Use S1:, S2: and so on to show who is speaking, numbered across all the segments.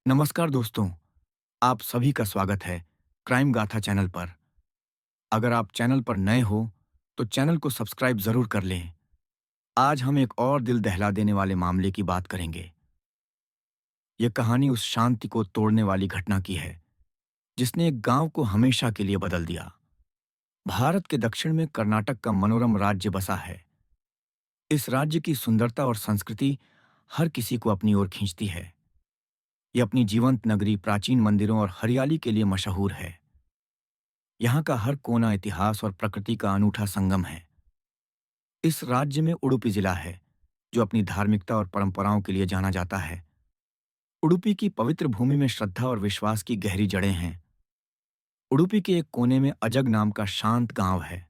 S1: नमस्कार दोस्तों, आप सभी का स्वागत है क्राइम गाथा चैनल पर। अगर आप चैनल पर नए हो, तो चैनल को सब्सक्राइब ज़रूर कर लें। आज हम एक और दिल दहला देने वाले मामले की बात करेंगे। यह कहानी उस शांति को तोड़ने वाली घटना की है, जिसने एक गांव को हमेशा के लिए बदल दिया। भारत के दक्षिण में कर्नाटक का मनोरम राज्य बसा है। इस राज्य की सुंदरता और संस्कृति हर किसी को अपनी ओर खींचती है। यह अपनी जीवंत नगरी, प्राचीन मंदिरों और हरियाली के लिए मशहूर है। यहाँ का हर कोना इतिहास और प्रकृति का अनूठा संगम है। इस राज्य में उडुपी जिला है, जो अपनी धार्मिकता और परंपराओं के लिए जाना जाता है। उडुपी की पवित्र भूमि में श्रद्धा और विश्वास की गहरी जड़ें हैं। उडुपी के एक कोने में अजग नाम का शांत गांव है।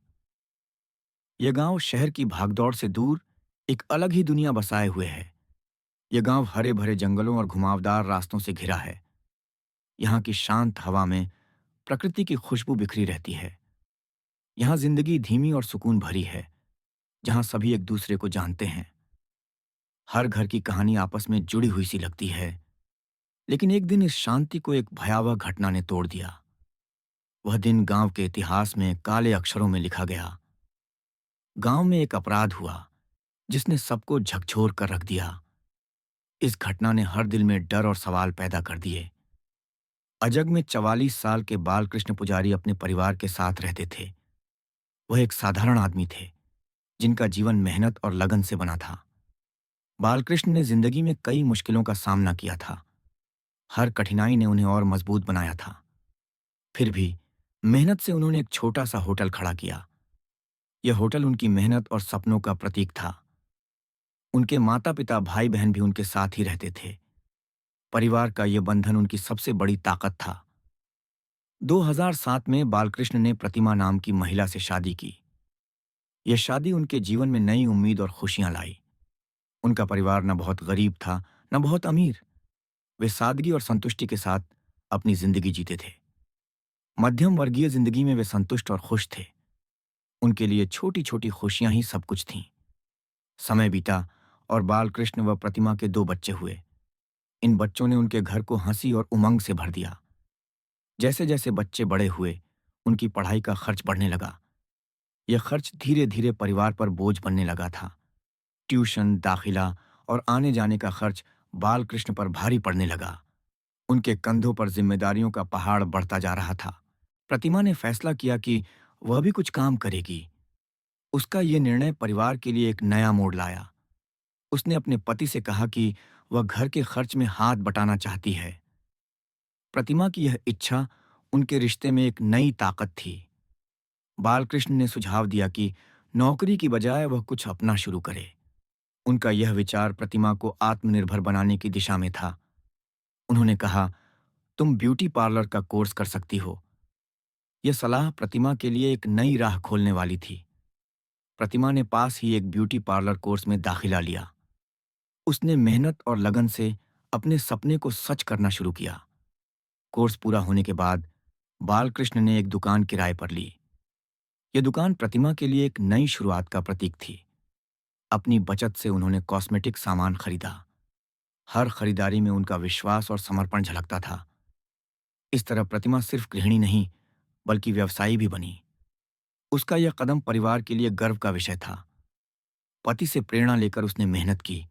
S1: यह गांव शहर की भागदौड़ से दूर एक अलग ही दुनिया बसाए हुए है। यह गांव हरे भरे जंगलों और घुमावदार रास्तों से घिरा है। यहाँ की शांत हवा में प्रकृति की खुशबू बिखरी रहती है। यहाँ जिंदगी धीमी और सुकून भरी है, जहाँ सभी एक दूसरे को जानते हैं। हर घर की कहानी आपस में जुड़ी हुई सी लगती है। लेकिन एक दिन इस शांति को एक भयावह घटना ने तोड़ दिया। वह दिन गांव के इतिहास में काले अक्षरों में लिखा गया। गांव में एक अपराध हुआ, जिसने सबको झकझोर कर रख दिया। इस घटना ने हर दिल में डर और सवाल पैदा कर दिए। अजग में 44 साल के बालकृष्ण पुजारी अपने परिवार के साथ रहते थे। वह एक साधारण आदमी थे, जिनका जीवन मेहनत और लगन से बना था। बालकृष्ण ने जिंदगी में कई मुश्किलों का सामना किया था। हर कठिनाई ने उन्हें और मजबूत बनाया था। फिर भी मेहनत से उन्होंने एक छोटा सा होटल खड़ा किया। यह होटल उनकी मेहनत और सपनों का प्रतीक था। उनके माता पिता, भाई बहन भी उनके साथ ही रहते थे। परिवार का यह बंधन उनकी सबसे बड़ी ताकत था। 2007 में बालकृष्ण ने प्रतिमा नाम की महिला से शादी की। यह शादी उनके जीवन में नई उम्मीद और खुशियां लाई। उनका परिवार न बहुत गरीब था, न बहुत अमीर। वे सादगी और संतुष्टि के साथ अपनी जिंदगी जीते थे। मध्यम वर्गीय जिंदगी में वे संतुष्ट और खुश थे। उनके लिए छोटी छोटी खुशियां ही सब कुछ थीं। समय बीता और बालकृष्ण व प्रतिमा के 2 बच्चे हुए। इन बच्चों ने उनके घर को हंसी और उमंग से भर दिया। जैसे जैसे बच्चे बड़े हुए, उनकी पढ़ाई का खर्च बढ़ने लगा। यह खर्च धीरे धीरे परिवार पर बोझ बनने लगा था। ट्यूशन, दाखिला और आने जाने का खर्च बालकृष्ण पर भारी पड़ने लगा। उनके कंधों पर जिम्मेदारियों का पहाड़ बढ़ता जा रहा था। प्रतिमा ने फैसला किया कि वह भी कुछ काम करेगी। उसका यह निर्णय परिवार के लिए एक नया मोड़ लाया। उसने अपने पति से कहा कि वह घर के खर्च में हाथ बटाना चाहती है। प्रतिमा की यह इच्छा उनके रिश्ते में एक नई ताकत थी। बालकृष्ण ने सुझाव दिया कि नौकरी की बजाय वह कुछ अपना शुरू करे। उनका यह विचार प्रतिमा को आत्मनिर्भर बनाने की दिशा में था। उन्होंने कहा, तुम ब्यूटी पार्लर का कोर्स कर सकती हो। यह सलाह प्रतिमा के लिए एक नई राह खोलने वाली थी। प्रतिमा ने पास ही एक ब्यूटी पार्लर कोर्स में दाखिला लिया। उसने मेहनत और लगन से अपने सपने को सच करना शुरू किया। कोर्स पूरा होने के बाद बालकृष्ण ने एक दुकान किराए पर ली। यह दुकान प्रतिमा के लिए एक नई शुरुआत का प्रतीक थी। अपनी बचत से उन्होंने कॉस्मेटिक सामान खरीदा। हर खरीदारी में उनका विश्वास और समर्पण झलकता था। इस तरह प्रतिमा सिर्फ गृहिणी नहीं, बल्कि व्यवसायी भी बनी। उसका यह कदम परिवार के लिए गर्व का विषय था। पति से प्रेरणा लेकर उसने मेहनत की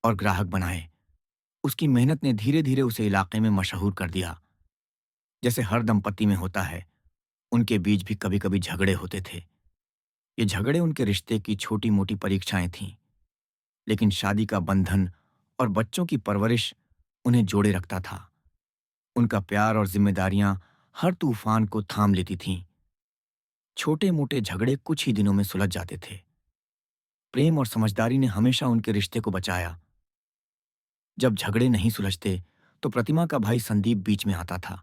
S1: और ग्राहक बनाए। उसकी मेहनत ने धीरे धीरे उसे इलाके में मशहूर कर दिया। जैसे हर दंपति में होता है, उनके बीच भी कभी कभी झगड़े होते थे। ये झगड़े उनके रिश्ते की छोटी मोटी परीक्षाएं थीं, लेकिन शादी का बंधन और बच्चों की परवरिश उन्हें जोड़े रखता था। उनका प्यार और जिम्मेदारियां हर तूफान को थाम लेती थीं। छोटे मोटे झगड़े कुछ ही दिनों में सुलझ जाते थे। प्रेम और समझदारी ने हमेशा उनके रिश्ते को बचाया। जब झगड़े नहीं सुलझते, तो प्रतिमा का भाई संदीप बीच में आता था।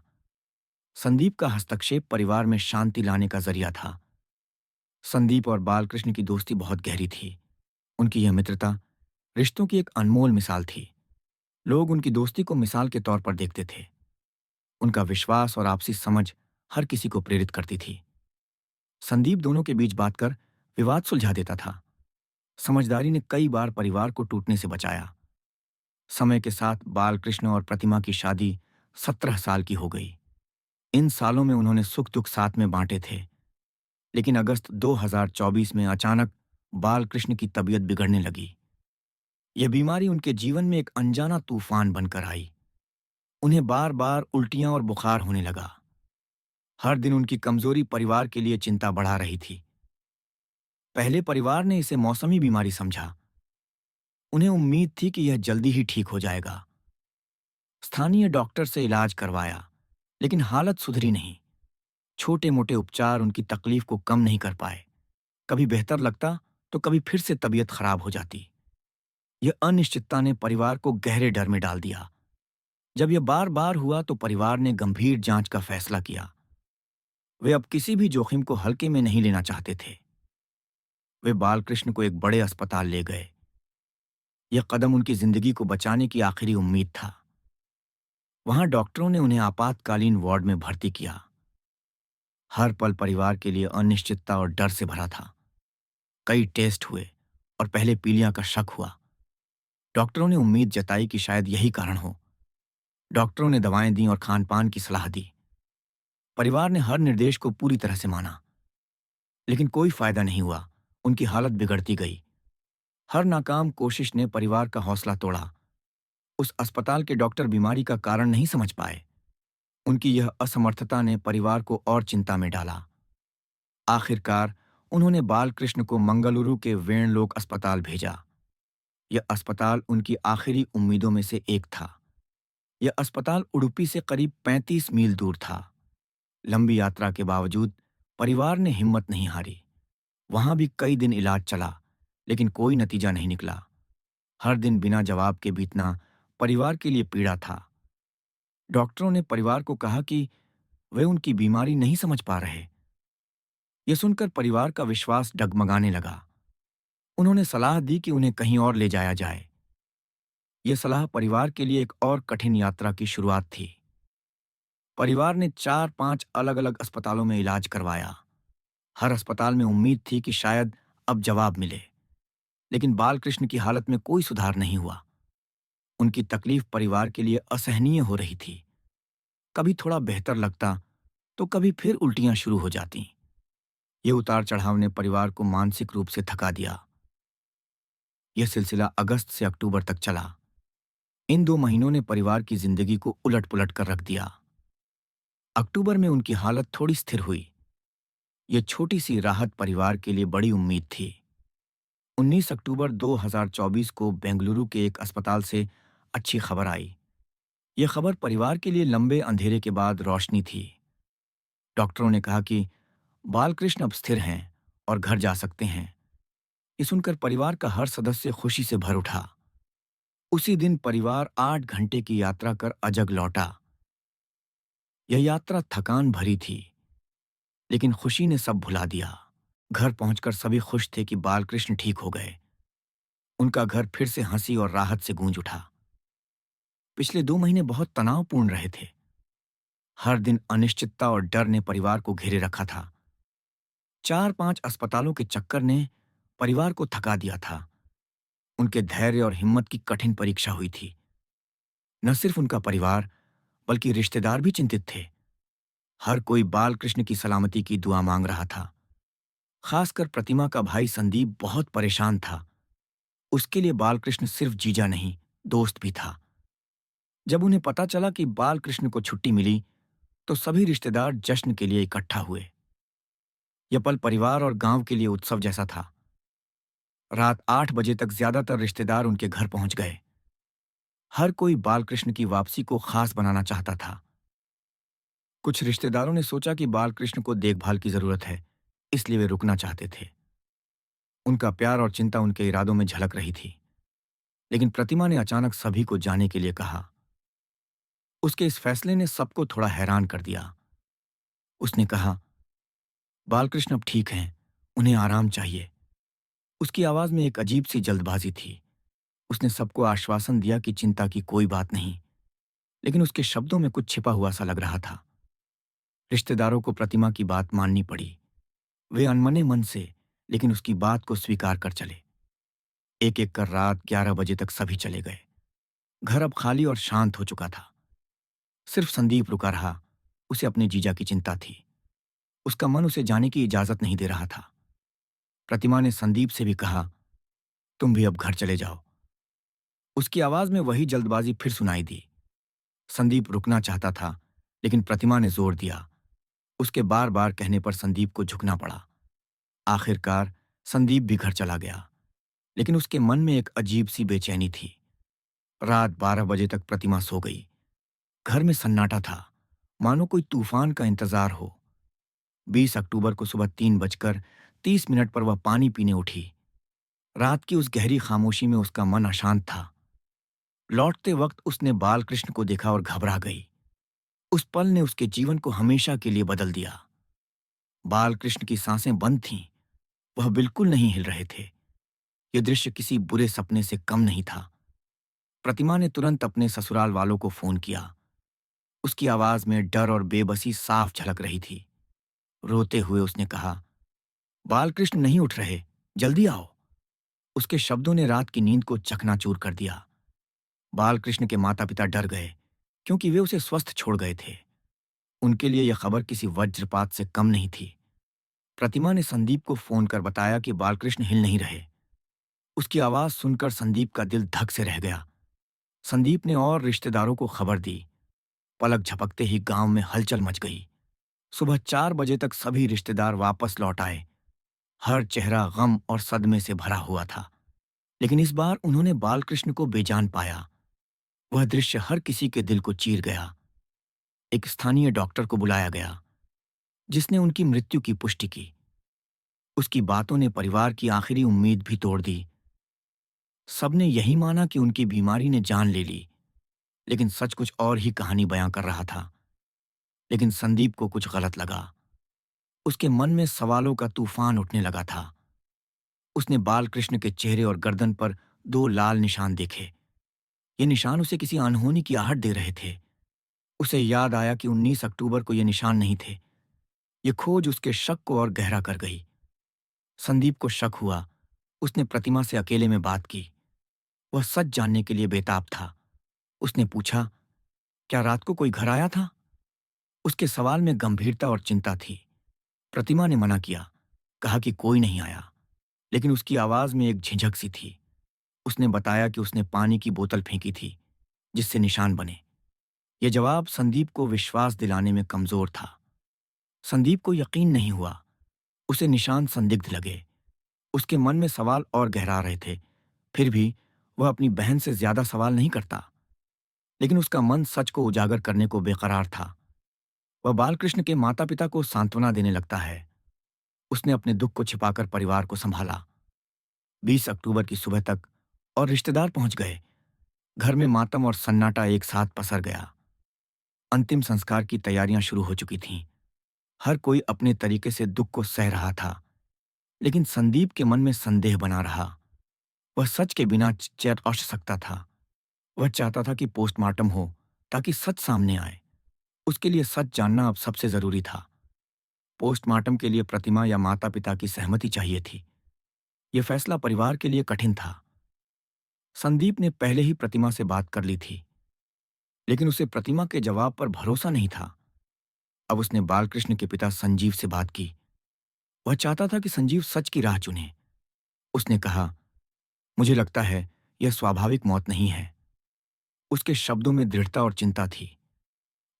S1: संदीप का हस्तक्षेप परिवार में शांति लाने का जरिया था। संदीप और बालकृष्ण की दोस्ती बहुत गहरी थी। उनकी यह मित्रता रिश्तों की एक अनमोल मिसाल थी। लोग उनकी दोस्ती को मिसाल के तौर पर देखते थे। उनका विश्वास और आपसी समझ हर किसी को प्रेरित करती थी। संदीप दोनों के बीच बात कर विवाद सुलझा देता था। समझदारी ने कई बार परिवार को टूटने से बचाया। समय के साथ बालकृष्ण और प्रतिमा की शादी 17 साल की हो गई। इन सालों में उन्होंने सुख दुख साथ में बांटे थे। लेकिन अगस्त 2024 में अचानक बालकृष्ण की तबीयत बिगड़ने लगी। यह बीमारी उनके जीवन में एक अनजाना तूफान बनकर आई। उन्हें बार बार उल्टियां और बुखार होने लगा। हर दिन उनकी कमजोरी परिवार के लिए चिंता बढ़ा रही थी। पहले परिवार ने इसे मौसमी बीमारी समझा। उन्हें उम्मीद थी कि यह जल्दी ही ठीक हो जाएगा। स्थानीय डॉक्टर से इलाज करवाया, लेकिन हालत सुधरी नहीं। छोटे मोटे उपचार उनकी तकलीफ को कम नहीं कर पाए। कभी बेहतर लगता तो कभी फिर से तबीयत खराब हो जाती। यह अनिश्चितता ने परिवार को गहरे डर में डाल दिया। जब यह बार बार हुआ तो परिवार ने गंभीर जांच का फैसला किया। वे अब किसी भी जोखिम को हल्के में नहीं लेना चाहते थे। वे बालकृष्ण को एक बड़े अस्पताल ले गए। यह कदम उनकी जिंदगी को बचाने की आखिरी उम्मीद था। वहां डॉक्टरों ने उन्हें आपातकालीन वार्ड में भर्ती किया। हर पल परिवार के लिए अनिश्चितता और डर से भरा था। कई टेस्ट हुए और पहले पीलिया का शक हुआ। डॉक्टरों ने उम्मीद जताई कि शायद यही कारण हो। डॉक्टरों ने दवाएं दी और खान पान की सलाह दी। परिवार ने हर निर्देश को पूरी तरह से माना, लेकिन कोई फायदा नहीं हुआ। उनकी हालत बिगड़ती गई। हर नाकाम कोशिश ने परिवार का हौसला तोड़ा। उस अस्पताल के डॉक्टर बीमारी का कारण नहीं समझ पाए। उनकी यह असमर्थता ने परिवार को और चिंता में डाला। आखिरकार उन्होंने बालकृष्ण को मंगलुरु के वेणलोक अस्पताल भेजा। यह अस्पताल उनकी आखिरी उम्मीदों में से एक था। यह अस्पताल उडुपी से करीब 35 मील दूर था। लंबी यात्रा के बावजूद परिवार ने हिम्मत नहीं हारी। वहां भी कई दिन इलाज चला, लेकिन कोई नतीजा नहीं निकला। हर दिन बिना जवाब के बीतना परिवार के लिए पीड़ा था। डॉक्टरों ने परिवार को कहा कि वे उनकी बीमारी नहीं समझ पा रहे। यह सुनकर परिवार का विश्वास डगमगाने लगा। उन्होंने सलाह दी कि उन्हें कहीं और ले जाया जाए। यह सलाह परिवार के लिए एक और कठिन यात्रा की शुरुआत थी। परिवार ने 4-5 अलग-अलग अस्पतालों में इलाज करवाया। हर अस्पताल में उम्मीद थी कि शायद अब जवाब मिले, लेकिन बालकृष्ण की हालत में कोई सुधार नहीं हुआ। उनकी तकलीफ परिवार के लिए असहनीय हो रही थी। कभी थोड़ा बेहतर लगता तो कभी फिर उल्टियां शुरू हो जाती। ये उतार चढ़ाव ने परिवार को मानसिक रूप से थका दिया। यह सिलसिला अगस्त से अक्टूबर तक चला। इन 2 महीनों ने परिवार की जिंदगी को उलट पुलट कर रख दिया। अक्टूबर में उनकी हालत थोड़ी स्थिर हुई। यह छोटी सी राहत परिवार के लिए बड़ी उम्मीद थी। 19 अक्टूबर 2024 को बेंगलुरु के एक अस्पताल से अच्छी खबर आई। यह खबर परिवार के लिए लंबे अंधेरे के बाद रोशनी थी। डॉक्टरों ने कहा कि बालकृष्ण अब स्थिर हैं और घर जा सकते हैं। ये सुनकर परिवार का हर सदस्य खुशी से भर उठा। उसी दिन परिवार 8 घंटे की यात्रा कर अजग लौटा। यह यात्रा थकान भरी थी, लेकिन खुशी ने सब भुला दिया। घर पहुंचकर सभी खुश थे कि बालकृष्ण ठीक हो गए। उनका घर फिर से हंसी और राहत से गूंज उठा। पिछले 2 महीने बहुत तनावपूर्ण रहे थे। हर दिन अनिश्चितता और डर ने परिवार को घेरे रखा था। 4-5 अस्पतालों के चक्कर ने परिवार को थका दिया था। उनके धैर्य और हिम्मत की कठिन परीक्षा हुई थी। न सिर्फ उनका परिवार, बल्कि रिश्तेदार भी चिंतित थे। हर कोई बालकृष्ण की सलामती की दुआ मांग रहा था। खासकर प्रतिमा का भाई संदीप बहुत परेशान था। उसके लिए बालकृष्ण सिर्फ जीजा नहीं, दोस्त भी था। जब उन्हें पता चला कि बालकृष्ण को छुट्टी मिली, तो सभी रिश्तेदार जश्न के लिए इकट्ठा हुए। यह पल परिवार और गांव के लिए उत्सव जैसा था। रात 8 बजे तक ज्यादातर रिश्तेदार उनके घर पहुंच गए। हर कोई बालकृष्ण की वापसी को खास बनाना चाहता था। कुछ रिश्तेदारों ने सोचा कि बालकृष्ण को देखभाल की जरूरत है, इसलिए वे रुकना चाहते थे। उनका प्यार और चिंता उनके इरादों में झलक रही थी। लेकिन प्रतिमा ने अचानक सभी को जाने के लिए कहा। उसके इस फैसले ने सबको थोड़ा हैरान कर दिया। उसने कहा, बालकृष्ण अब ठीक हैं, उन्हें आराम चाहिए। उसकी आवाज में एक अजीब सी जल्दबाजी थी। उसने सबको आश्वासन दिया कि चिंता की कोई बात नहीं, लेकिन उसके शब्दों में कुछ छिपा हुआ सा लग रहा था। रिश्तेदारों को प्रतिमा की बात माननी पड़ी। वे अनमने मन से, लेकिन उसकी बात को स्वीकार कर चले। एक एक कर रात 11 बजे तक सभी चले गए। घर अब खाली और शांत हो चुका था। सिर्फ संदीप रुका रहा। उसे अपने जीजा की चिंता थी। उसका मन उसे जाने की इजाजत नहीं दे रहा था। प्रतिमा ने संदीप से भी कहा, तुम भी अब घर चले जाओ। उसकी आवाज में वही जल्दबाजी फिर सुनाई दी। संदीप रुकना चाहता था, लेकिन प्रतिमा ने जोर दिया। उसके बार बार कहने पर संदीप को झुकना पड़ा। आखिरकार संदीप भी घर चला गया, लेकिन उसके मन में एक अजीब सी बेचैनी थी। रात 12 बजे तक प्रतिमा सो गई। घर में सन्नाटा था, मानो कोई तूफान का इंतजार हो। 20 अक्टूबर को सुबह 3:30 पर वह पानी पीने उठी। रात की उस गहरी खामोशी में उसका मन अशांत था। लौटते वक्त उसने बालकृष्ण को देखा और घबरा गई। उस पल ने उसके जीवन को हमेशा के लिए बदल दिया। बालकृष्ण की सांसें बंद थीं। वह बिल्कुल नहीं हिल रहे थे। यह दृश्य किसी बुरे सपने से कम नहीं था। प्रतिमा ने तुरंत अपने ससुराल वालों को फोन किया। उसकी आवाज में डर और बेबसी साफ झलक रही थी। रोते हुए उसने कहा, बालकृष्ण नहीं उठ रहे, जल्दी आओ। उसके शब्दों ने रात की नींद को चकनाचूर कर दिया। बालकृष्ण के माता पिता डर गए, क्योंकि वे उसे स्वस्थ छोड़ गए थे। उनके लिए यह खबर किसी वज्रपात से कम नहीं थी। प्रतिमा ने संदीप को फोन कर बताया कि बालकृष्ण हिल नहीं रहे। उसकी आवाज सुनकर संदीप का दिल धक से रह गया। संदीप ने और रिश्तेदारों को खबर दी। पलक झपकते ही गांव में हलचल मच गई। सुबह 4 बजे तक सभी रिश्तेदार वापस लौट आए। हर चेहरा गम और सदमे से भरा हुआ था। लेकिन इस बार उन्होंने बालकृष्ण को बेजान पाया। वह दृश्य हर किसी के दिल को चीर गया। एक स्थानीय डॉक्टर को बुलाया गया, जिसने उनकी मृत्यु की पुष्टि की। उसकी बातों ने परिवार की आखिरी उम्मीद भी तोड़ दी। सबने यही माना कि उनकी बीमारी ने जान ले ली, लेकिन सच कुछ और ही कहानी बयां कर रहा था। लेकिन संदीप को कुछ गलत लगा। उसके मन में सवालों का तूफान उठने लगा था। उसने बालकृष्ण के चेहरे और गर्दन पर 2 लाल निशान देखे। ये निशान उसे किसी अनहोनी की आहट दे रहे थे। उसे याद आया कि 19 अक्टूबर को ये निशान नहीं थे। ये खोज उसके शक को और गहरा कर गई। संदीप को शक हुआ। उसने प्रतिमा से अकेले में बात की। वह सच जानने के लिए बेताब था। उसने पूछा, क्या रात को कोई घर आया था? उसके सवाल में गंभीरता और चिंता थी। प्रतिमा ने मना किया, कहा कि कोई नहीं आया, लेकिन उसकी आवाज में एक झिझक सी थी। उसने बताया कि उसने पानी की बोतल फेंकी थी, जिससे निशान बने। यह जवाब संदीप को विश्वास दिलाने में कमजोर था। संदीप को यकीन नहीं हुआ। उसे निशान संदिग्ध लगे। उसके मन में सवाल और गहरा रहे थे। फिर भी वह अपनी बहन से ज्यादा सवाल नहीं करता। लेकिन उसका मन सच को उजागर करने को बेकरार था। वह बालकृष्ण के माता पिता को सांत्वना देने लगता है। उसने अपने दुख को छिपाकर परिवार को संभाला। 20 अक्टूबर की सुबह तक और रिश्तेदार पहुंच गए। घर में मातम और सन्नाटा एक साथ पसर गया। अंतिम संस्कार की तैयारियां शुरू हो चुकी थीं। हर कोई अपने तरीके से दुख को सह रहा था, लेकिन संदीप के मन में संदेह बना रहा। वह सच के बिना चैन औष सकता था। वह चाहता था कि पोस्टमार्टम हो, ताकि सच सामने आए। उसके लिए सच जानना अब सबसे जरूरी था। पोस्टमार्टम के लिए प्रतिमा या माता पिता की सहमति चाहिए थी। यह फैसला परिवार के लिए कठिन था। संदीप ने पहले ही प्रतिमा से बात कर ली थी, लेकिन उसे प्रतिमा के जवाब पर भरोसा नहीं था। अब उसने बालकृष्ण के पिता संजीव से बात की। वह चाहता था कि संजीव सच की राह चुने। उसने कहा, मुझे लगता है यह स्वाभाविक मौत नहीं है। उसके शब्दों में दृढ़ता और चिंता थी।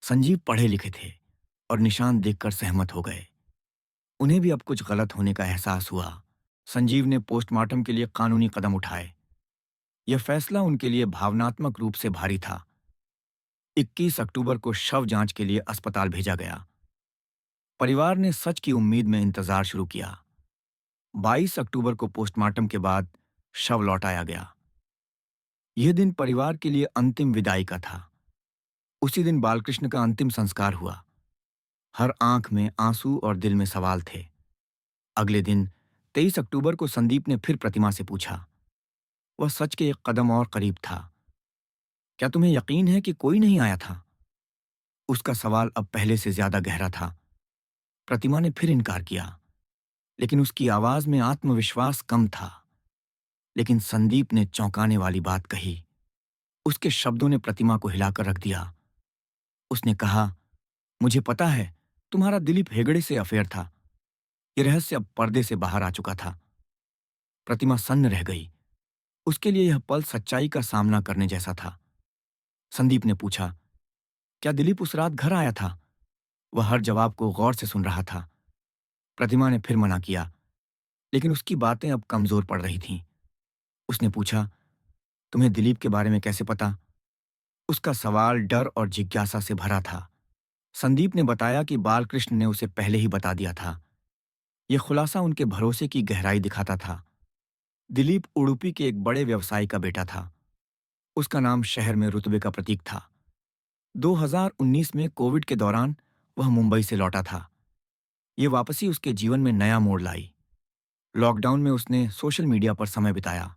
S1: संजीव पढ़े लिखे थे और निशान देखकर सहमत हो गए। उन्हें भी अब कुछ गलत होने का एहसास हुआ। संजीव ने पोस्टमार्टम के लिए कानूनी कदम उठाए। यह फैसला उनके लिए भावनात्मक रूप से भारी था। 21 अक्टूबर को शव जांच के लिए अस्पताल भेजा गया। परिवार ने सच की उम्मीद में इंतजार शुरू किया। 22 अक्टूबर को पोस्टमार्टम के बाद शव लौटाया गया। यह दिन परिवार के लिए अंतिम विदाई का था। उसी दिन बालकृष्ण का अंतिम संस्कार हुआ। हर आंख में आंसू और दिल में सवाल थे। अगले दिन 23 अक्टूबर को संदीप ने फिर प्रतिमा से पूछा। वह सच के एक कदम और करीब था। क्या तुम्हें यकीन है कि कोई नहीं आया था? उसका सवाल अब पहले से ज्यादा गहरा था। प्रतिमा ने फिर इनकार किया, लेकिन उसकी आवाज में आत्मविश्वास कम था। लेकिन संदीप ने चौंकाने वाली बात कही। उसके शब्दों ने प्रतिमा को हिलाकर रख दिया। उसने कहा, मुझे पता है, तुम्हारा दिलीप हेगड़े से अफेयर था। ये रहस्य अब पर्दे से बाहर आ चुका था। प्रतिमा सन्न रह गई। उसके लिए यह पल सच्चाई का सामना करने जैसा था। संदीप ने पूछा, क्या दिलीप उस रात घर आया था? वह हर जवाब को गौर से सुन रहा था। प्रतिमा ने फिर मना किया, लेकिन उसकी बातें अब कमजोर पड़ रही थीं। उसने पूछा, तुम्हें दिलीप के बारे में कैसे पता? उसका सवाल डर और जिज्ञासा से भरा था। संदीप ने बताया कि बालकृष्ण ने उसे पहले ही बता दिया था। यह खुलासा उनके भरोसे की गहराई दिखाता था। दिलीप उडुपी के एक बड़े व्यवसायी का बेटा था। उसका नाम शहर में रुतबे का प्रतीक था। 2019 में कोविड के दौरान वह मुंबई से लौटा था। ये वापसी उसके जीवन में नया मोड़ लाई। लॉकडाउन में उसने सोशल मीडिया पर समय बिताया।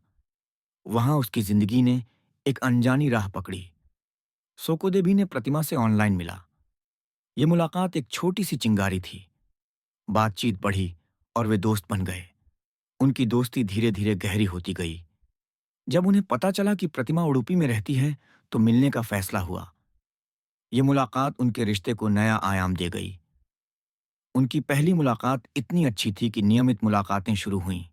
S1: वहां उसकी जिंदगी ने एक अनजानी राह पकड़ी। सोकोदेवी ने प्रतिमा से ऑनलाइन मिला। ये मुलाकात एक छोटी सी चिंगारी थी। बातचीत बढ़ी और वे दोस्त बन गए। उनकी दोस्ती धीरे धीरे गहरी होती गई। जब उन्हें पता चला कि प्रतिमा उडुपी में रहती है, तो मिलने का फैसला हुआ। ये मुलाकात उनके रिश्ते को नया आयाम दे गई। उनकी पहली मुलाकात इतनी अच्छी थी कि नियमित मुलाकातें शुरू हुईं।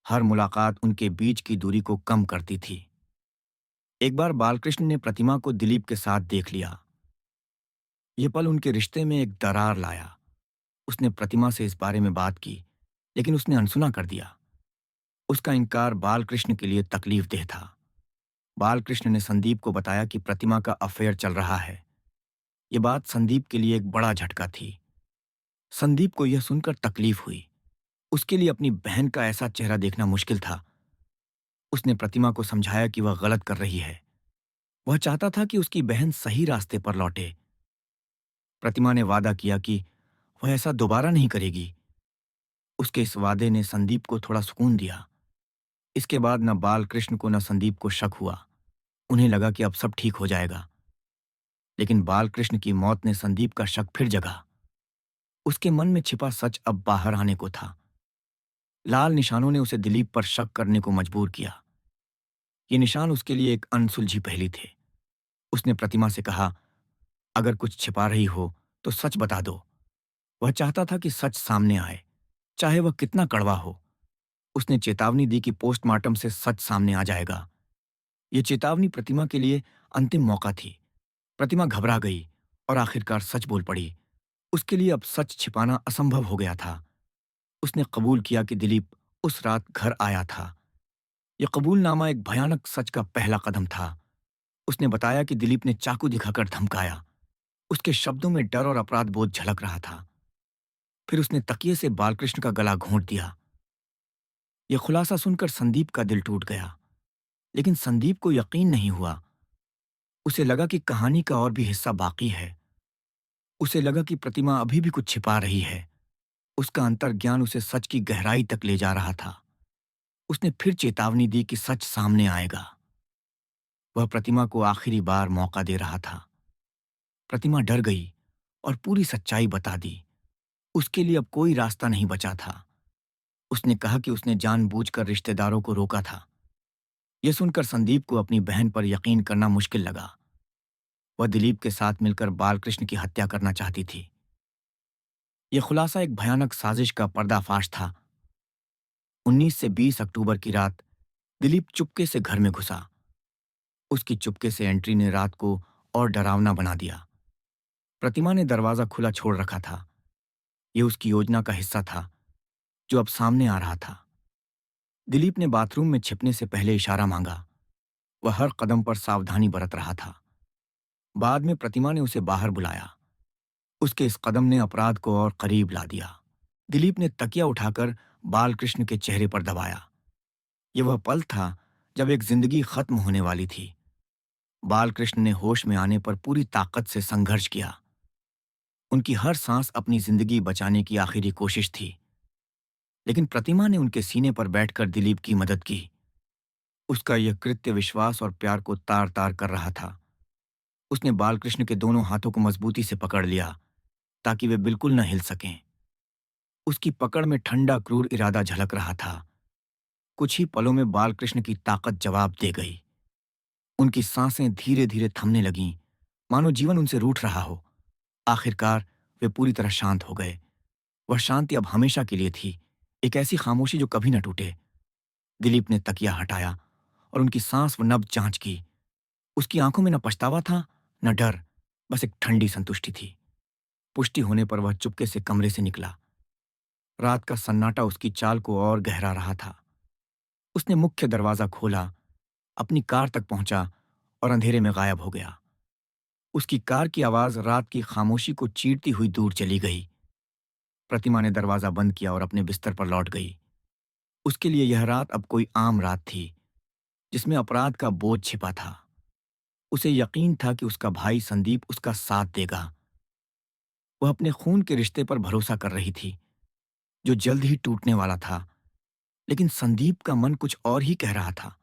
S1: हर मुलाकात उनके बीच की दूरी को कम करती थी। एक बार बालकृष्ण ने प्रतिमा को दिलीप के साथ देख लिया। ये पल उनके रिश्ते में एक दरार लाया। उसने प्रतिमा से इस बारे में बात की, लेकिन उसने अनसुना कर दिया। उसका इनकार बालकृष्ण के लिए तकलीफदेह था। बालकृष्ण ने संदीप को बताया कि प्रतिमा का अफेयर चल रहा है। ये बात संदीप के लिए एक बड़ा झटका थी। संदीप को यह सुनकर तकलीफ हुई। उसके लिए अपनी बहन का ऐसा चेहरा देखना मुश्किल था। उसने प्रतिमा को समझाया कि वह गलत कर रही है। वह चाहता था कि उसकी बहन सही रास्ते पर लौटे। प्रतिमा ने वादा किया कि वह ऐसा दोबारा नहीं करेगी। उसके इस वादे ने संदीप को थोड़ा सुकून दिया। इसके बाद न बालकृष्ण को न संदीप को शक हुआ। उन्हें लगा कि अब सब ठीक हो जाएगा। लेकिन बालकृष्ण की मौत ने संदीप का शक फिर जगा। उसके मन में छिपा सच अब बाहर आने को था। लाल निशानों ने उसे दिलीप पर शक करने को मजबूर किया। ये निशान उसके लिए एक अनसुलझी पहेली थे। उसने प्रतिमा से कहा, अगर कुछ छिपा रही हो तो सच बता दो। वह चाहता था कि सच सामने आए, चाहे वह कितना कड़वा हो। उसने चेतावनी दी कि पोस्टमार्टम से सच सामने आ जाएगा। ये चेतावनी प्रतिमा के लिए अंतिम मौका थी। प्रतिमा घबरा गई और आखिरकार सच बोल पड़ी। उसके लिए अब सच छिपाना असंभव हो गया था। उसने कबूल किया कि दिलीप उस रात घर आया था। यह कबूलनामा एक भयानक सच का पहला कदम था। उसने बताया कि दिलीप ने चाकू दिखाकर धमकाया। उसके शब्दों में डर और अपराध बोध झलक रहा था। फिर उसने तकिए से बालकृष्ण का गला घोंट दिया। यह खुलासा सुनकर संदीप का दिल टूट गया, लेकिन संदीप को यकीन नहीं हुआ। उसे लगा कि कहानी का और भी हिस्सा बाकी है। उसे लगा कि प्रतिमा अभी भी कुछ छिपा रही है। उसका अंतर्ज्ञान उसे सच की गहराई तक ले जा रहा था। उसने फिर चेतावनी दी कि सच सामने आएगा। वह प्रतिमा को आखिरी बार मौका दे रहा था। प्रतिमा डर गई और पूरी सच्चाई बता दी। उसके लिए अब कोई रास्ता नहीं बचा था। उसने कहा कि उसने जानबूझकर रिश्तेदारों को रोका था। यह सुनकर संदीप को अपनी बहन पर यकीन करना मुश्किल लगा। वह दिलीप के साथ मिलकर बालकृष्ण की हत्या करना चाहती थी। यह खुलासा एक भयानक साजिश का पर्दाफाश था। 19 से 20 अक्टूबर की रात दिलीप चुपके से घर में घुसा। उसकी चुपके से एंट्री ने रात को और डरावना बना दिया। प्रतिमा ने दरवाजा खुला छोड़ रखा था। यह उसकी योजना का हिस्सा था, जो अब सामने आ रहा था। दिलीप ने बाथरूम में छिपने से पहले इशारा मांगा। वह हर कदम पर सावधानी बरत रहा था। बाद में प्रतिमा ने उसे बाहर बुलाया। उसके इस कदम ने अपराध को और करीब ला दिया। दिलीप ने तकिया उठाकर बालकृष्ण के चेहरे पर दबाया। यह वह पल था जब एक जिंदगी खत्म होने वाली थी। बालकृष्ण ने होश में आने पर पूरी ताकत से संघर्ष किया। उनकी हर सांस अपनी जिंदगी बचाने की आखिरी कोशिश थी। लेकिन प्रतिमा ने उनके सीने पर बैठकर दिलीप की मदद की। उसका यह कृत्य विश्वास और प्यार को तार तार कर रहा था। उसने बालकृष्ण के दोनों हाथों को मजबूती से पकड़ लिया, ताकि वे बिल्कुल न हिल सकें। उसकी पकड़ में ठंडा क्रूर इरादा झलक रहा था। कुछ ही पलों में बालकृष्ण की ताकत जवाब दे गई। उनकी सांसें धीरे धीरे थमने लगीं, मानो जीवन उनसे रूठ रहा हो। आखिरकार वे पूरी तरह शांत हो गए। वह शांति अब हमेशा के लिए थी, एक ऐसी खामोशी जो कभी न टूटे। दिलीप ने तकिया हटाया और उनकी सांस व नब्ज जांच की। उसकी आंखों में न पछतावा था, न डर, बस एक ठंडी संतुष्टि थी। पुष्टि होने पर वह चुपके से कमरे से निकला। रात का सन्नाटा उसकी चाल को और गहरा रहा था। उसने मुख्य दरवाजा खोला, अपनी कार तक पहुंचा और अंधेरे में गायब हो गया। उसकी कार की आवाज रात की खामोशी को चीरती हुई दूर चली गई। प्रतिमा ने दरवाजा बंद किया और अपने बिस्तर पर लौट गई। उसके लिए यह रात अब कोई आम रात थी, जिसमें अपराध का बोझ छिपा था। उसे यकीन था कि उसका भाई संदीप उसका साथ देगा। वह अपने खून के रिश्ते पर भरोसा कर रही थी, जो जल्द ही टूटने वाला था। लेकिन संदीप का मन कुछ और ही कह रहा था।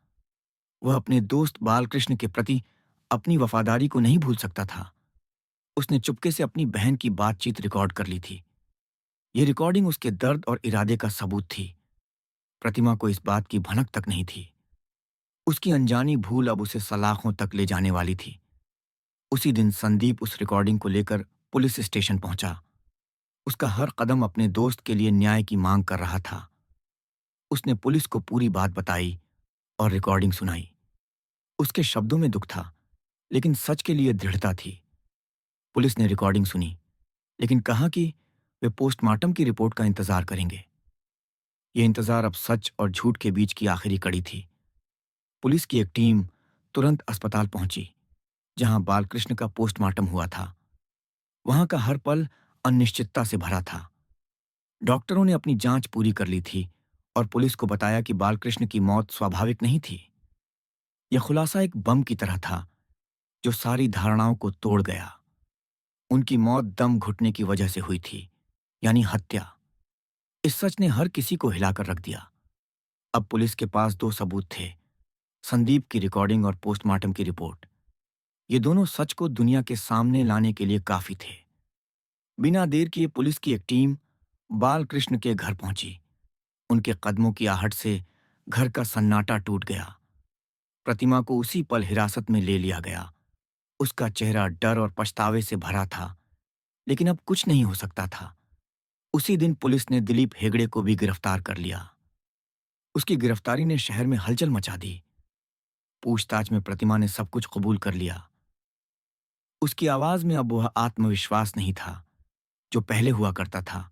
S1: वह अपने दोस्त बालकृष्ण के प्रति अपनी वफादारी को नहीं भूल सकता था। उसने चुपके से अपनी बहन की बातचीत रिकॉर्ड कर ली थी। यह रिकॉर्डिंग उसके दर्द और इरादे का सबूत थी। प्रतिमा को इस बात की भनक तक नहीं थी। उसकी अनजानी भूल अब उसे सलाखों तक ले जाने वाली थी। उसी दिन संदीप उस रिकॉर्डिंग को लेकर पुलिस स्टेशन पहुंचा। उसका हर कदम अपने दोस्त के लिए न्याय की मांग कर रहा था। उसने पुलिस को पूरी बात बताई और रिकॉर्डिंग सुनाई। उसके शब्दों में दुख था, लेकिन सच के लिए दृढ़ता थी। पुलिस ने रिकॉर्डिंग सुनी, लेकिन कहा कि वे पोस्टमार्टम की रिपोर्ट का इंतजार करेंगे। यह इंतजार अब सच और झूठ के बीच की आखिरी कड़ी थी। पुलिस की एक टीम तुरंत अस्पताल पहुंची, जहां बालकृष्ण का पोस्टमार्टम हुआ था। वहां का हर पल अनिश्चितता से भरा था। डॉक्टरों ने अपनी जांच पूरी कर ली थी और पुलिस को बताया कि बालकृष्ण की मौत स्वाभाविक नहीं थी। यह खुलासा एक बम की तरह था, जो सारी धारणाओं को तोड़ गया। उनकी मौत दम घुटने की वजह से हुई थी, यानी हत्या। इस सच ने हर किसी को हिलाकर रख दिया। अब पुलिस के पास दो सबूत थे, संदीप की रिकॉर्डिंग और पोस्टमार्टम की रिपोर्ट। ये दोनों सच को दुनिया के सामने लाने के लिए काफी थे। बिना देर किए पुलिस की एक टीम बालकृष्ण के घर पहुंची। उनके कदमों की आहट से घर का सन्नाटा टूट गया। प्रतिमा को उसी पल हिरासत में ले लिया गया। उसका चेहरा डर और पछतावे से भरा था, लेकिन अब कुछ नहीं हो सकता था। उसी दिन पुलिस ने दिलीप हेगड़े को भी गिरफ्तार कर लिया। उसकी गिरफ्तारी ने शहर में हलचल मचा दी। पूछताछ में प्रतिमा ने सब कुछ कबूल कर लिया। उसकी आवाज में अब वह आत्मविश्वास नहीं था, जो पहले हुआ करता था।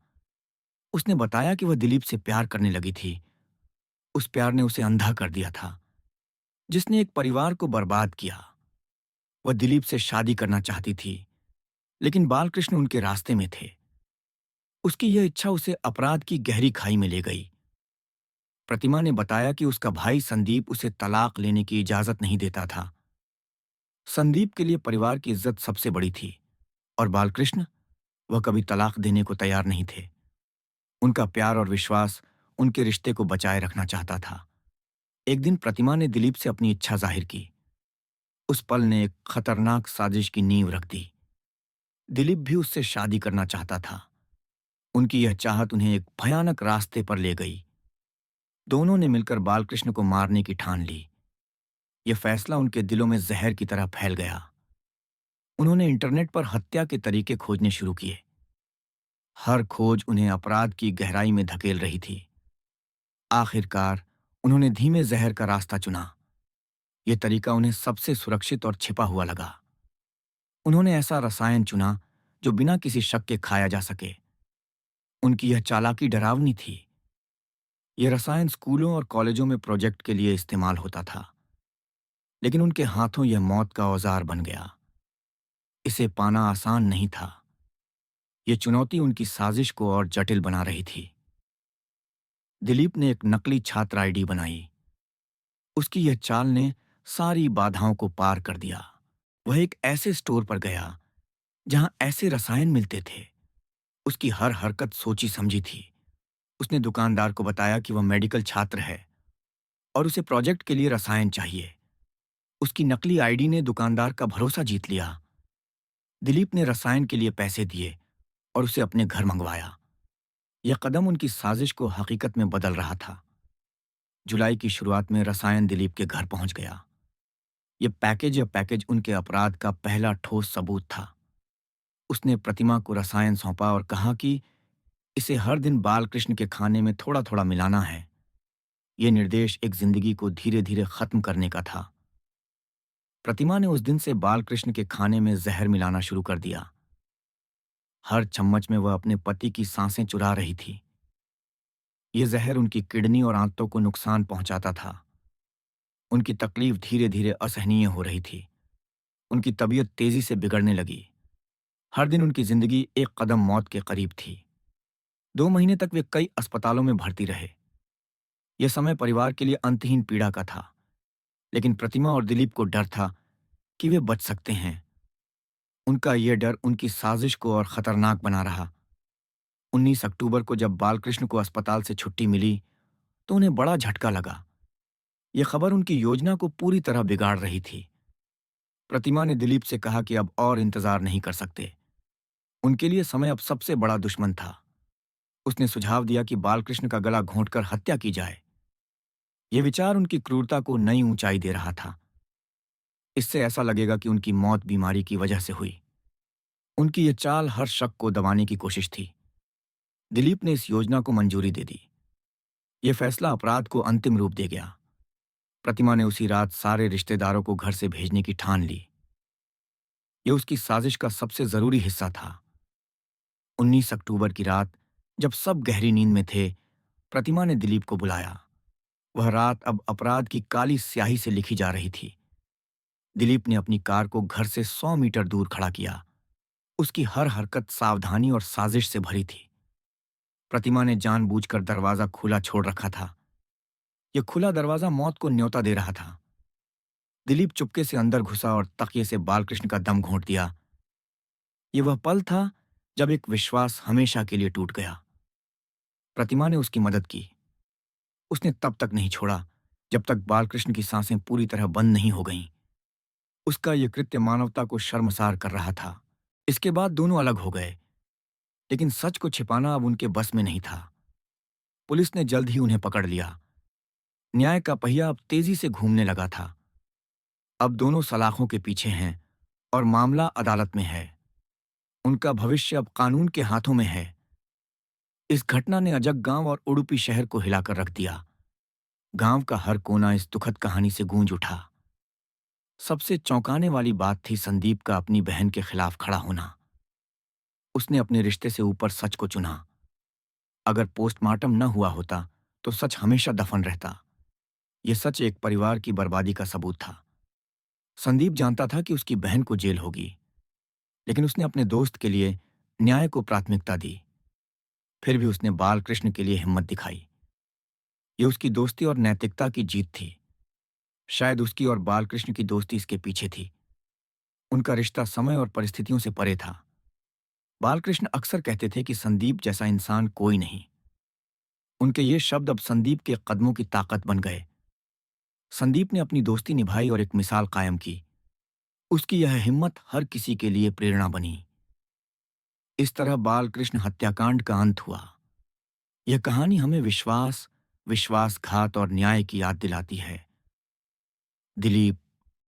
S1: उसने बताया कि वह दिलीप से प्यार करने लगी थी। उस प्यार ने उसे अंधा कर दिया था, जिसने एक परिवार को बर्बाद किया। वह दिलीप से शादी करना चाहती थी, लेकिन बालकृष्ण उनके रास्ते में थे। उसकी यह इच्छा उसे अपराध की गहरी खाई में ले गई। प्रतिमा ने बताया कि उसका भाई संदीप उसे तलाक लेने की इजाजत नहीं देता था। संदीप के लिए परिवार की इज्जत सबसे बड़ी थी, और बालकृष्ण, वह कभी तलाक देने को तैयार नहीं थे। उनका प्यार और विश्वास उनके रिश्ते को बचाए रखना चाहता था। एक दिन प्रतिमा ने दिलीप से अपनी इच्छा जाहिर की। उस पल ने एक खतरनाक साजिश की नींव रख दी। दिलीप भी उससे शादी करना चाहता था। उनकी यह चाहत उन्हें एक भयानक रास्ते पर ले गई। दोनों ने मिलकर बालकृष्ण को मारने की ठान ली। यह फैसला उनके दिलों में जहर की तरह फैल गया। उन्होंने इंटरनेट पर हत्या के तरीके खोजने शुरू किए। हर खोज उन्हें अपराध की गहराई में धकेल रही थी। आखिरकार उन्होंने धीमे जहर का रास्ता चुना। यह तरीका उन्हें सबसे सुरक्षित और छिपा हुआ लगा। उन्होंने ऐसा रसायन चुना जो बिना किसी शक के खाया जा सके। उनकी यह चालाकी डरावनी थी। यह रसायन स्कूलों और कॉलेजों में प्रोजेक्ट के लिए इस्तेमाल होता था, लेकिन उनके हाथों यह मौत का औजार बन गया। इसे पाना आसान नहीं था। यह चुनौती उनकी साजिश को और जटिल बना रही थी। दिलीप ने एक नकली छात्र आईडी बनाई। उसकी यह चाल ने सारी बाधाओं को पार कर दिया। वह एक ऐसे स्टोर पर गया जहां ऐसे रसायन मिलते थे। उसकी हर हरकत सोची समझी थी। उसने दुकानदार को बताया कि वह मेडिकल छात्र है और उसे प्रोजेक्ट के लिए रसायन चाहिए। उसकी नकली आईडी ने दुकानदार का भरोसा जीत लिया। दिलीप ने रसायन के लिए पैसे दिए और उसे अपने घर मंगवाया। यह कदम उनकी साजिश को हकीकत में बदल रहा था। जुलाई की शुरुआत में रसायन दिलीप के घर पहुंच गया। यह पैकेज उनके अपराध का पहला ठोस सबूत था। उसने प्रतिमा को रसायन सौंपा और कहा कि इसे हर दिन बालकृष्ण के खाने में थोड़ा थोड़ा मिलाना है। यह निर्देश एक जिंदगी को धीरे धीरे खत्म करने का था। प्रतिमा ने उस दिन से बालकृष्ण के खाने में जहर मिलाना शुरू कर दिया। हर चम्मच में वह अपने पति की सांसें चुरा रही थी। यह जहर उनकी किडनी और आंतों को नुकसान पहुंचाता था। उनकी तकलीफ धीरे धीरे असहनीय हो रही थी। उनकी तबीयत तेजी से बिगड़ने लगी। हर दिन उनकी जिंदगी एक कदम मौत के करीब थी। 2 महीने तक वे कई अस्पतालों में भर्ती रहे। यह समय परिवार के लिए अंतहीन पीड़ा का था, लेकिन प्रतिमा और दिलीप को डर था कि वे बच सकते हैं। उनका यह डर उनकी साजिश को और खतरनाक बना रहा। 19 अक्टूबर को जब बालकृष्ण को अस्पताल से छुट्टी मिली तो उन्हें बड़ा झटका लगा। यह खबर उनकी योजना को पूरी तरह बिगाड़ रही थी। प्रतिमा ने दिलीप से कहा कि अब और इंतजार नहीं कर सकते। उनके लिए समय अब सबसे बड़ा दुश्मन था। उसने सुझाव दिया कि बालकृष्ण का गला घोंटकर हत्या की जाए। यह विचार उनकी क्रूरता को नई ऊंचाई दे रहा था। इससे ऐसा लगेगा कि उनकी मौत बीमारी की वजह से हुई। उनकी यह चाल हर शक को दबाने की कोशिश थी। दिलीप ने इस योजना को मंजूरी दे दी। यह फैसला अपराध को अंतिम रूप दे गया। प्रतिमा ने उसी रात सारे रिश्तेदारों को घर से भेजने की ठान ली। यह उसकी साजिश का सबसे जरूरी हिस्सा था। 19 अक्टूबर की रात, जब सब गहरी नींद में थे, प्रतिमा ने दिलीप को बुलाया। वह रात अब अपराध की काली स्याही से लिखी जा रही थी। दिलीप ने अपनी कार को घर से 100 मीटर दूर खड़ा किया। उसकी हर हरकत सावधानी और साजिश से भरी थी। प्रतिमा ने जानबूझकर दरवाजा खुला छोड़ रखा था। यह खुला दरवाजा मौत को न्योता दे रहा था। दिलीप चुपके से अंदर घुसा और तकिए से बालकृष्ण का दम घोंट दिया। यह वह पल था जब एक विश्वास हमेशा के लिए टूट गया। प्रतिमा ने उसकी मदद की। उसने तब तक नहीं छोड़ा जब तक बालकृष्ण की सांसें पूरी तरह बंद नहीं हो गईं। उसका यह कृत्य मानवता को शर्मसार कर रहा था। इसके बाद दोनों अलग हो गए, लेकिन सच को छिपाना अब उनके बस में नहीं था। पुलिस ने जल्द ही उन्हें पकड़ लिया। न्याय का पहिया अब तेजी से घूमने लगा था। अब दोनों सलाखों के पीछे हैं और मामला अदालत में है। उनका भविष्य अब कानून के हाथों में है। इस घटना ने अजग गांव और उडुपी शहर को हिलाकर रख दिया। गांव का हर कोना इस दुखद कहानी से गूंज उठा। सबसे चौंकाने वाली बात थी संदीप का अपनी बहन के खिलाफ खड़ा होना। उसने अपने रिश्ते से ऊपर सच को चुना। अगर पोस्टमार्टम न हुआ होता तो सच हमेशा दफन रहता। यह सच एक परिवार की बर्बादी का सबूत था। संदीप जानता था कि उसकी बहन को जेल होगी, लेकिन उसने अपने दोस्त के लिए न्याय को प्राथमिकता दी। फिर भी उसने बालकृष्ण के लिए हिम्मत दिखाई। यह उसकी दोस्ती और नैतिकता की जीत थी। शायद उसकी और बालकृष्ण की दोस्ती इसके पीछे थी। उनका रिश्ता समय और परिस्थितियों से परे था। बालकृष्ण अक्सर कहते थे कि संदीप जैसा इंसान कोई नहीं। उनके ये शब्द अब संदीप के कदमों की ताकत बन गए। संदीप ने अपनी दोस्ती निभाई और एक मिसाल कायम की। उसकी यह हिम्मत हर किसी के लिए प्रेरणा बनी। इस तरह बालकृष्ण हत्याकांड का अंत हुआ। यह कहानी हमें विश्वास, विश्वासघात और न्याय की याद दिलाती है। दिलीप,